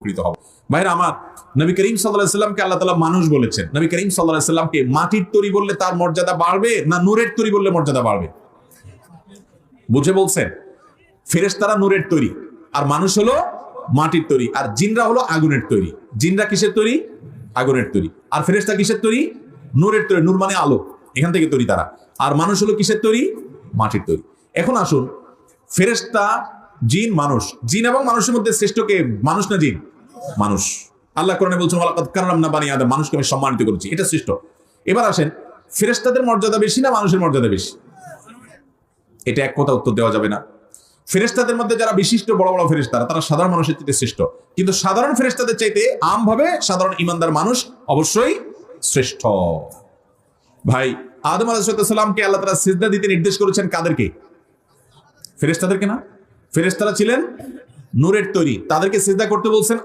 উপকৃত হব। ভাইরা আমার, নবী করিম সাল্লাল্লাহু আলাইহি সাল্লামকে আল্লাহ তাআলা মানুষ বলেছেন। নবী করিম সাল্লাল্লাহু আলাইহি সাল্লামকে মাটির তৈরি বললে তার মর্যাদা বাড়বে না নূরের তৈরি বললে মর্যাদা বাড়বে? বুঝে বলছেন? ফেরেশতারা নূরের তৈরি, আর মানুষ হলো মাটির তৈরি, আর জিনরা হলো আগুনের তৈরি। জিনরা কিসের তৈরি? আগুনের তৈরি। আর ফেরেশতা কিসের তৈরি? নূরের তৈরি। নূর মানে আলো, এখান থেকে তৈরি তারা। আর মানুষ হলো কিসের তৈরি? মাটির তৈরি। এখন আসুন, ফেরেশতা, জিন, মানুষ। জিন এবং মানুষের মধ্যে শ্রেষ্ঠ কে? মানুষ না জিন? মানুষ। আল্লাহ কোরআনে বলছেন ওয়ালাকাদ কাররামনা বানি আদম, মানুষকে আমি সম্মানিত করেছি, এটা শ্রেষ্ঠ। এবার আসেন, ফেরেশতাদের মর্যাদা বেশি না মানুষের মর্যাদা বেশি? এটা এক কথা উত্তর দেওয়া যাবে না। ফেরেশতাদের মধ্যে যারা বিশিষ্ট বড় বড় ফেরেশতারা, তারা সাধারণ মানুষের চাইতে শ্রেষ্ঠ, কিন্তু সাধারণ ফেরেশতাদের চাইতে আমভাবে সাধারণ ইমানদার মানুষ অবশ্যই শ্রেষ্ঠ। ভাই, আদম আলাইহিস সালামকে আল্লাহ তাআলা সিজদা দিতে নির্দেশ করেছেন কাদেরকে? ফেরেশতাদেরকে না। ফেরেশতারা ছিলেন নূরের তৈরি, তাদেরকে সিজদা করতে বলছেন